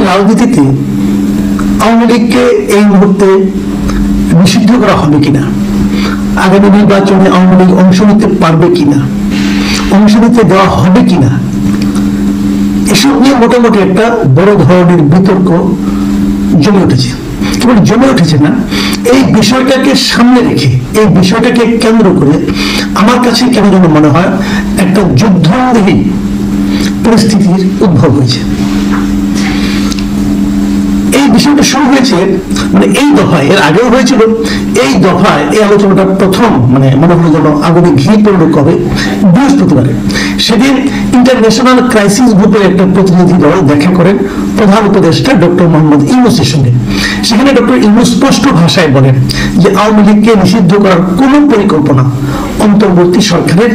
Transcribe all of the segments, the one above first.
রাজনীতিতে আওয়ামী লীগকে এই মুহূর্তে নিষিদ্ধ করা হবে কিনা, আগামী নির্বাচনে আওয়ামী লীগ অংশ নিতে পারবে কিনা, অংশ নিতে দেওয়া হবে কিনা, এসব নিয়ে মোটামুটি একটা বড় ধরনের বিতর্ক জমে উঠেছে। কেবল জমে উঠেছে না, এই বিষয়টাকে সামনে রেখে, এই বিষয়টাকে কেন্দ্র করে আমার কাছে কেন যেন মনে হয় একটা যুদ্ধবিহী পরিস্থিতির উদ্ভব হয়েছে। এই বিষয়টা শুরু হয়েছে মানে এই দফায়, এর আগেও হয়েছিল, এই দফায় এই আলোচনাটা প্রথম মানে মনে হলো যেন আগুনে ঘি পড়ল কবে, বৃহস্পতিবারে। সেদিন ইন্টারন্যাশনাল ক্রাইসিস গ্রুপের একটা প্রতিনিধি দল দেখা করেন প্রধান উপদেষ্টা ডক্টর মোহাম্মদ ইউনূসের সঙ্গে। সেখানে ডক্টর ইউনূস স্পষ্ট ভাষায় বলেন যে আওয়ামী লীগকে নিষিদ্ধ করার কোন পরিকল্পনা অন্তর্বর্তী সরকারের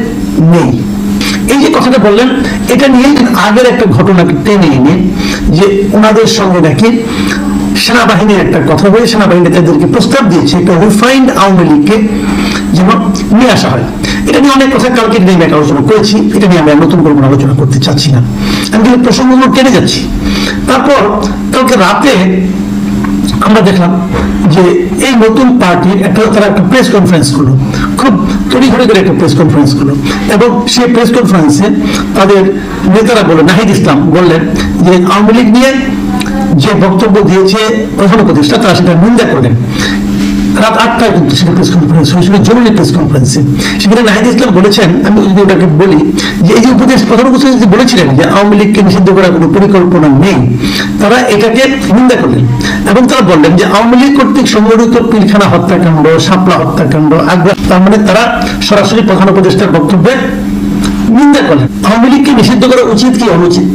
নেই। এই যে কথাটা বললেন, এটা নিয়ে আগের একটা ঘটনাকে টেনে এনে যে ওনাদের সঙ্গে নাকি সেনাবাহিনীর একটা কথা বলে সেনাবাহিনী তাদেরকে প্রস্তাব দিয়েছে একটা রিফাইন্ড আওয়ামী লীগকে যেন নিয়ে আসা হয়। এটা নিয়ে অনেক কথা কালকে নিয়ে আমি আলোচনা করেছি, এটা নিয়ে আমি নতুন করে আলোচনা করতে চাচ্ছি না, আমি কিন্তু প্রসঙ্গগুলো টেনে যাচ্ছি। তারপর কালকে রাতে আমরা দেখলাম যে এই নতুন পার্টির তারা একটা প্রেস কনফারেন্স করলো, খুব তড়িঘড়ি করে একটা প্রেস কনফারেন্স করলো, এবং সেই প্রেস কনফারেন্সে তাদের নেতারা বললেন, নাহিদ ইসলাম বললেন যে আওয়ামী লীগ নিয়ে যে বক্তব্য দিয়েছে প্রধান উপদেষ্টা তারা সেটা নিন্দা করলেন। রাত 8টায় কিন্তু সেটা প্রেস কনফারেন্স হয়েছিল, জরুরি প্রেস কনফারেন্সে। সেখানে নাহিদ ইসলাম বলেছেন, আমি যদি ওটাকে বলি যে এই যে প্রধান উপদেষ্টা বলেছিলেন যে আওয়ামী লীগকে নিষিদ্ধ করার কোনো পরিকল্পনা নেই, তারা এটাকে নিন্দা করলেন এবং তারা বললেন যে আওয়ামী লীগ কর্তৃক সংগঠিত পিলখানা হত্যাকাণ্ড, শাপলা হত্যাকাণ্ড, আগ্রা, তার মানে তারা সরাসরি প্রধান উপদেষ্টার বক্তব্যে নিন্দা করলেন। আওয়ামী লীগকে নিষিদ্ধ করা উচিত কি অনুচিত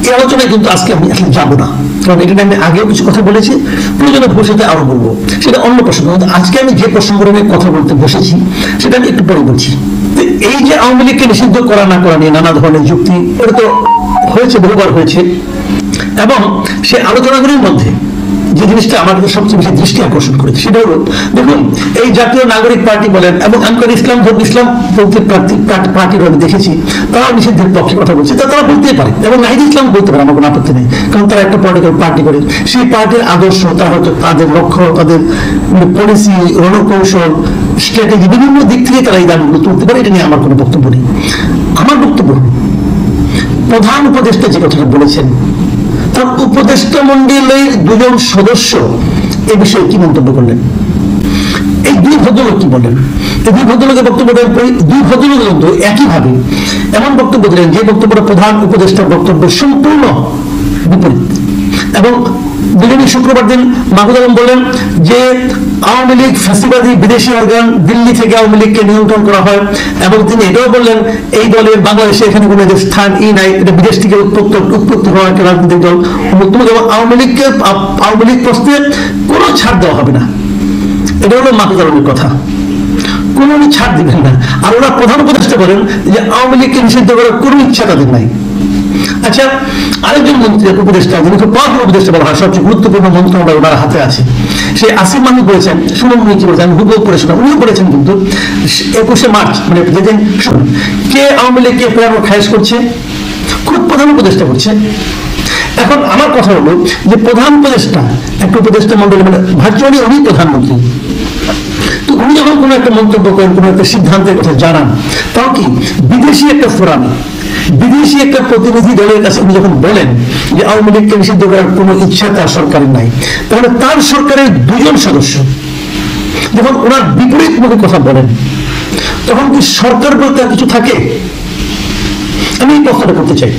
এই আলোচনায় কিন্তু আজকে আমি আসলে যাবো না, কারণ এটা আমি আগেও কিছু কথা বলেছি, প্রয়োজনে ভবিষ্যতে আরো বলবো, সেটা অন্য প্রসঙ্গ। আজকে আমি যে প্রসঙ্গ নিয়ে কথা বলতে বসেছি সেটা আমি একটু পরে বলছি। এই যে আওয়ামী লীগকে নিষিদ্ধ করা না করা নিয়ে নানা ধরনের যুক্তি, এটা তো হয়েছে, বহুবার হয়েছে, এবং সে আলোচনাগুলির মধ্যে যে জিনিসটা আমার সবচেয়ে বেশি দৃষ্টি আকর্ষণ করেছে সেটা হলো, দেখুন এই জাতীয় নাগরিক পার্টি বলেন এবং আনকার ইসলাম বলতে পার্টির আমি দেখেছি তারা নিষিদ্ধের পক্ষে কথা বলছে, তারা বলতেই পারে এবং নাহিদ ইসলাম বলতে পারে, আমার কোনো আপত্তি নেই, কারণ তারা একটা পলিটিক্যাল পার্টি করে, সেই পার্টির আদর্শ, তারা হয়তো তাদের লক্ষ্য, তাদের পলিসি, রণকৌশল, স্ট্র্যাটেজি, বিভিন্ন দিক থেকে তারা এই দাবিগুলো তুলতে পারে, এটা নিয়ে আমার কোনো বক্তব্য নেই। আমার বক্তব্য প্রধান উপদেষ্টা যে কথাটা বলেছেন, তার উপদেষ্টা মন্ডলীর দুজন সদস্য এ বিষয়ে কি মন্তব্য করলেন, এই দুই ভদ্রলোক কি বলেন, এই দুই ভদ্রলোকের বক্তব্য দেওয়ার পরে দুই ভদ্রলোক কিন্তু একইভাবে এমন বক্তব্য দিলেন যে বক্তব্যটা প্রধান উপদেষ্টার বক্তব্যের সম্পূর্ণ বিপরীত। এবং দুজনই শুক্রবার দিন মাহমুদ আলম বললেন যে আওয়ামী লীগ ফ্যাসিবাদী বিদেশি অর্গান, দিল্লি থেকে আওয়ামী লীগকে নিয়ন্ত্রণ করা হয়, এবং তিনি এটাও বললেন এই দলের বাংলাদেশে এখানে কোনো স্থান নাই, এটা বিদেশ থেকে উৎপত্তি হওয়া একটা রাজনৈতিক দল, আওয়ামী লীগ প্রশ্নে কোনো ছাড় দেওয়া হবে না, এটা হলো মাহমুদ আলমের কথা, কোনো ছাড় দিবেন না। আর ওরা প্রধান উপদেষ্টা বলেন যে আওয়ামী লীগকে নিষিদ্ধ করার কোনো ইচ্ছা তাদের নাই। আচ্ছা, আরেকজন মন্ত্রী উপদেষ্টা, যিনি খুব পাওয়ারফুল উপদেষ্টা বলা হয়, সবচেয়ে গুরুত্বপূর্ণ মন্ত্রণালয় ওনার হাতে আছে, সেই আসিফ মাহমুদ বলেছেন, সুমন কি বলেছেন, আমি হুবহু পড়ে শোনা, উনিও বলেছেন কিন্তু 21শে মার্চ মানে যেদিন কে আওয়ামী লীগকে ফেরানোর খায়েশ করছে, খুব প্রধান উপদেষ্টা করছে। এখন আমার কথা হলো যে প্রধান উপদেষ্টা একটা উপদেষ্টা মন্ডলী মানে ভার্চুয়ালি উনি প্রধানমন্ত্রী, তো উনি যখন কোনো একটা মন্তব্য করেন, কোনো একটা সিদ্ধান্তের কথা জানান, তাও কি বিদেশি একটা ফোরামে, বিদেশি একটা প্রতিনিধি দলের কাছে উনি যখন বলেন যে আওয়ামী লীগকে নিষিদ্ধ করার কোনো ইচ্ছা তার সরকারের নাই, তাহলে তার সরকারের দুজন সদস্য যখন ওনার বিপরীত মুখে কথা বলেন, তখন কি সরকার বলতে আর কিছু থাকে? আমি এই প্রশ্নটা করতে চাই,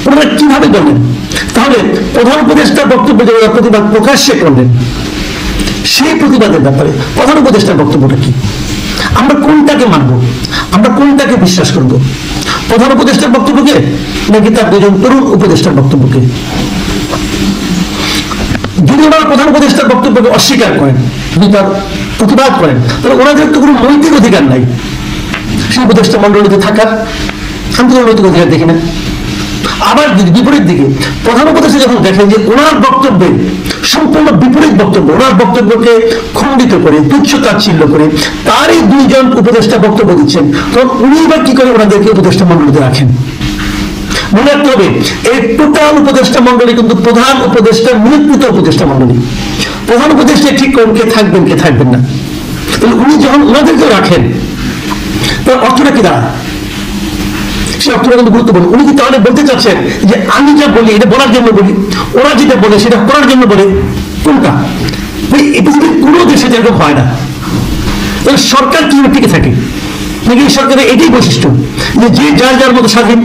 ওনারা কিভাবে বলেন? তাহলে প্রধান উপদেষ্টার বক্তব্য যে প্রতিবাদ প্রকাশ্যে করলেন, সেই প্রতিবাদের ব্যাপারে প্রধান উপদেষ্টার বক্তব্যটা কি? আমরা কোনটাকে মানব, আমরা কোনটাকে বিশ্বাস করব? প্রধান উপদেষ্টার বক্তব্যকে নাকি তার দুজন তরুণ উপদেষ্টার বক্তব্যকে? যদি ওনারা প্রধান উপদেষ্টার বক্তব্যকে অস্বীকার করেন, যদি তার প্রতিবাদ করেন, তাহলে ওনাদের তো কোনো নৈতিক অধিকার নাই সেই উপদেষ্টা মন্ডলীতে থাকার, আমি তো নৈতিক অধিকার দেখি না। আবার যদি বিপরীত দিকে প্রধান উপদেষ্টা যখন দেখেন যে ওনার বক্তব্যে সম্পূর্ণ বিপরীত বক্তব্য, ওনার বক্তব্যকে খণ্ডিত করে, তুচ্ছ তাচ্ছিল্য করে তারই দুইজন উপদেষ্টা বক্তব্য দিচ্ছেন, তখন উনি এবার কি করে ওনাদেরকে উপদেষ্টা মন্ডলীতে রাখেন? মনে রাখতে হবে এই টোটাল উপদেষ্টা মন্ডলী কিন্তু প্রধান উপদেষ্টা নিয়োজিত উপদেষ্টা মন্ডলী। প্রধান উপদেষ্টা ঠিক করেন কে থাকবেন কে থাকবেন না। তাহলে উনি যখন ওনাদেরকে রাখেন তার অর্থটা কি দাঁড়ায়, সে অর্থটা কিন্তু গুরুত্বপূর্ণ। উনি কি তাহলে বলতে চাচ্ছেন যে আমি যা বলি এটা বলার জন্য বলি, ওরা যেটা বলে সেটা করার জন্য বলে? কোনটা? পৃথিবীর কোনো দেশে যেরকম হয় না। তাহলে সরকার কিভাবে টিকে থাকে? নাকি সরকারের এটাই বৈশিষ্ট্য যে যে যার যার মতো স্বাধীন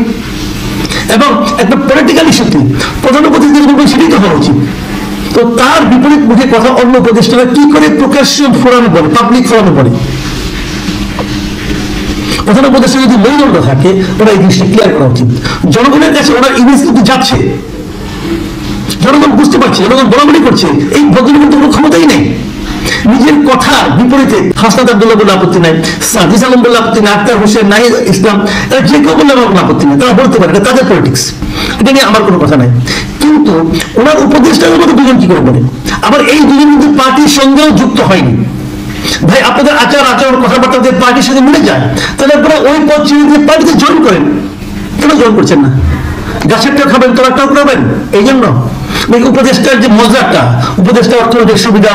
এবং একটা পলিটিক্যাল ইস্যুতে প্রধান উপদেষ্টা বলবেন সেটাই তো হওয়া উচিত। তো তার বিপরীত মুখে কথা অন্য উপদেষ্টারা কি করে প্রকাশ্য ফোরামে বলে, পাবলিক ফোরামে বলে? প্রধান উপদেষ্টা যদি মেরুদণ্ড থাকে ওরা এই জিনিসটা ক্লিয়ার করা উচিত। জনগণের কাছে ওনার ইমেজ কিন্তু যাচ্ছে, জনগণ বুঝতে পারছে, জনগণ বলাবলি করছে এই ভদ্রলোকের কোনো ক্ষমতাই নেই। নিজের কথা বিপরীতে হাসনাত আব্দুল্লাহ বলে আপত্তি নাই, সাজিদ আলম বলে আপত্তি নাই, আক্তার হোসেন, নাহিদ ইসলাম, এরা যে কেউ বললে আমার কোনো আপত্তি নেই, তারা বলতে পারে, এটা তাদের পলিটিক্স, এটা নিয়ে আমার কোনো কথা নাই। কিন্তু ওনার উপদেষ্টাদের মধ্যে দুজন কি করে বলে? আবার এই দুজন কিন্তু পার্টির সঙ্গেও যুক্ত হয়নি। ভাই আপনাদের আচার আচরণ কথাবার্তা দিয়ে পার্টির সাথে মিলে যায়, তাহলে আপনারা ওই পদ ছেড়ে দিয়ে পার্টিতে জয়েন করেন। কেন জয়েন করছেন না? গাছেরটাও খাবেন তোরাটাও করবেন এই জন্য? উপদেষ্টার যে মজাটা, উপদেষ্টা অর্থনৈতিক সুবিধা,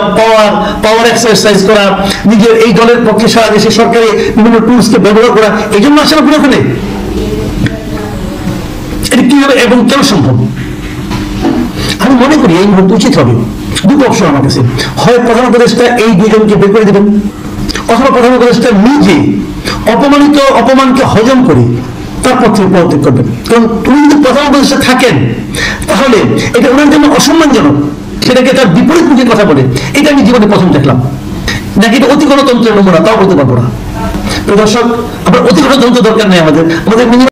পাওয়ার এক্সারসাইজ করা, নিজের এই দলের পক্ষে সারা দেশে সরকারি বিভিন্ন টুলসকে ব্যবহার করা, এই জন্য আসলে পুরো ওখানে এটা কিভাবে এবং কেন সম্ভব? আমি মনে করি এই মুহূর্তে উচিত হবে দুটো অপশন আমার কাছে, হয় প্রধান উপদেষ্টা এই দুজনকে বের করে দেবেন, অথবা প্রধান উপদেষ্টা নিজে অপমানকে হজম করে তারপর থেকে পদত্যাগ করবেন। কারণ উনি যদি প্রধান উপদেষ্টা থাকেন তাহলে এটা ওনার জন্য অসম্মানজনক, সেটাকে তার বিপরীত মুখে কথা বলে, এটা আমি জীবনে প্রথম দেখলাম। নাকি এটা অতি গণতন্ত্রের নমুনা, তাও বলতে পারবো না। দর্শক, আবার অতি গণতন্ত্র দরকার নেই, আমাদের